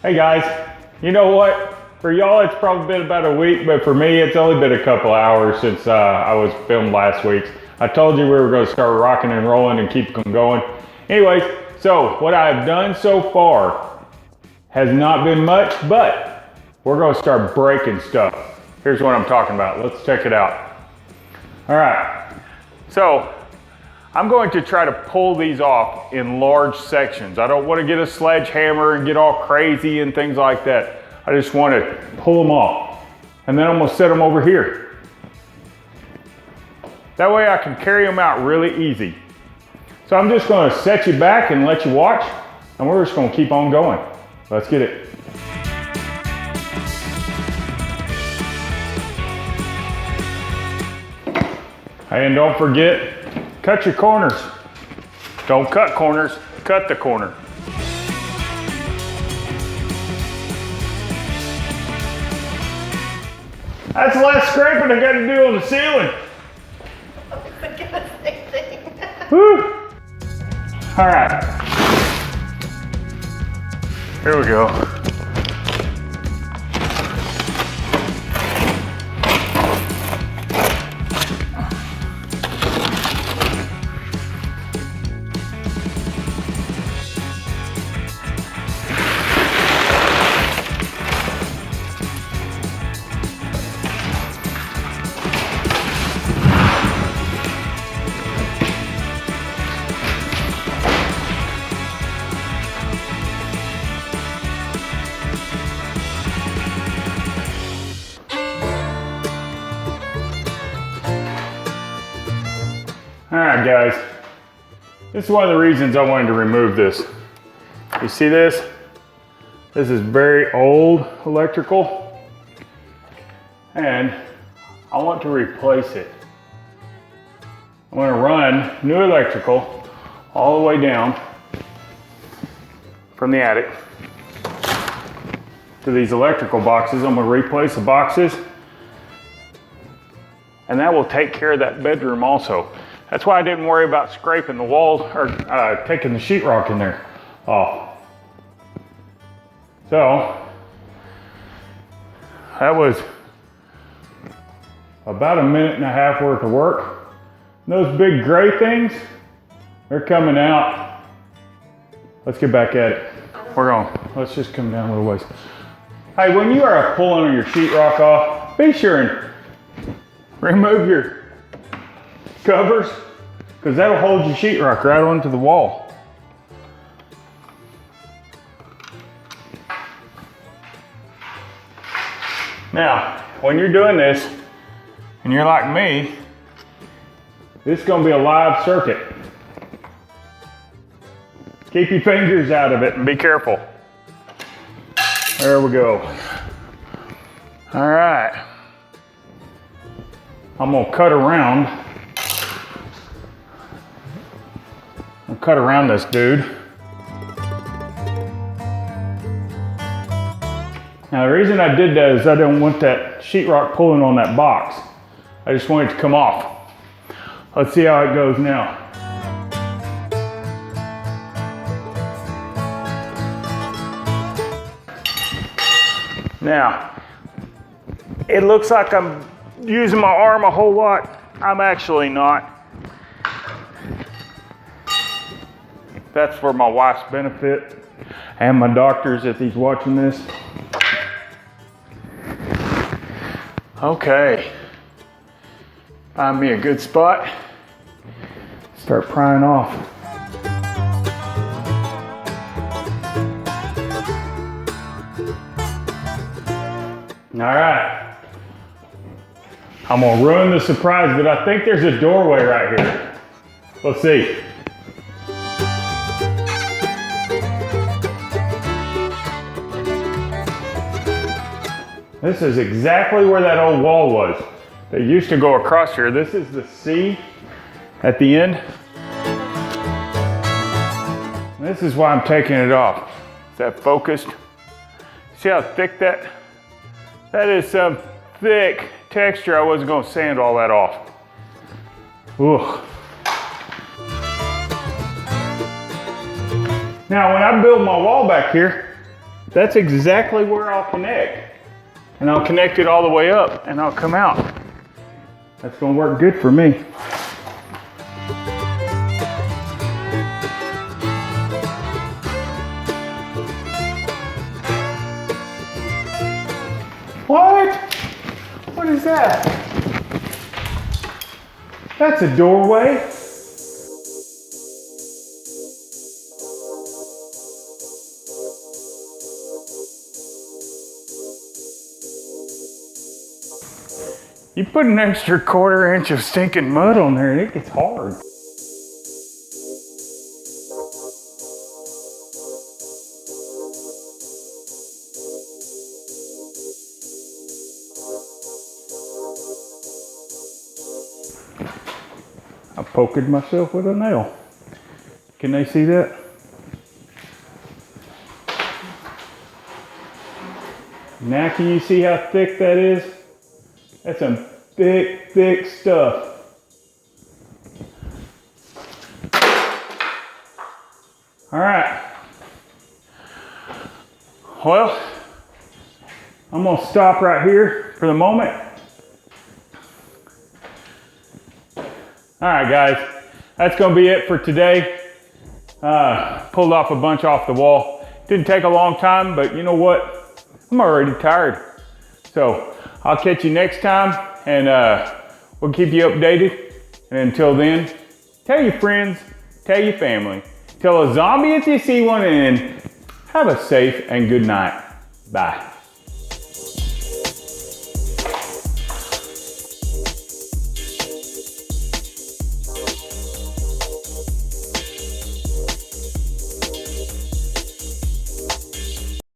Hey guys, you know what? For y'all it's probably been about a week, but for me it's only been a couple hours since I was filmed last week. I told you we were going to start rocking and rolling and keep them going. Anyways, so what I've done so far has not been much, but we're going to start breaking stuff. Here's what I'm talking about. Let's check it out. All right, so I'm going to try to pull these off in large sections. I don't want to get a sledgehammer and get all crazy and things like that. I just want to pull them off. And then I'm going to set them over here. That way I can carry them out really easy. So I'm just going to set you back and let you watch, and we're just going to keep on going. Let's get it. And don't forget, cut your corners. Don't cut corners, cut the corner. That's less scraping I got to do on the ceiling. I was thinking the same thing. Woo! All right. Here we go. All right, guys, this is one of the reasons I wanted to remove this. You see this? This is very old electrical, and I want to replace it. I'm going to run new electrical all the way down from the attic to these electrical boxes. I'm going to replace the boxes, and that will take care of that bedroom also. That's why I didn't worry about scraping the wall or taking the sheetrock in there off. So that was about a minute and a half worth of work. Those big gray things, they're coming out. Let's get back at it. We're going. Let's just come down a little ways. Hey, when you are pulling your sheetrock off, be sure and remove your covers, because that'll hold your sheetrock right onto the wall. Now, when you're doing this, and you're like me, this is going to be a live circuit. Keep your fingers out of it and be careful. There we go. All right. I'm going to cut around. I'll cut around this dude. Now the reason I did that is I didn't want that sheetrock pulling on that box. I just want it to come off. Let's see how it goes now. Now, it looks like I'm using my arm a whole lot. I'm actually not. That's for my wife's benefit and my doctor's if he's watching this. Okay. Find me a good spot. Start prying off. All right. I'm gonna ruin the surprise, but I think there's a doorway right here. Let's see. This is exactly where that old wall was. They used to go across here. This is the C at the end. This is why I'm taking it off. Is that focused? See how thick that is some thick texture. I wasn't going to sand all that off. Ugh. Now when I build my wall back here, that's exactly where I'll connect. And I'll connect it all the way up and I'll come out. That's gonna work good for me. What? What is that? That's a doorway. You put an extra 1/4 inch of stinking mud on there and it gets hard. I poked myself with a nail. Can they see that? Now can you see how thick that is? That's some thick, thick stuff. All right. Well, I'm gonna stop right here for the moment. All right, guys, that's gonna be it for today. Pulled off a bunch off the wall. Didn't take a long time, but you know what? I'm already tired. So I'll catch you next time and we'll keep you updated. And until then, tell your friends, tell your family, tell a zombie if you see one, and have a safe and good night. Bye.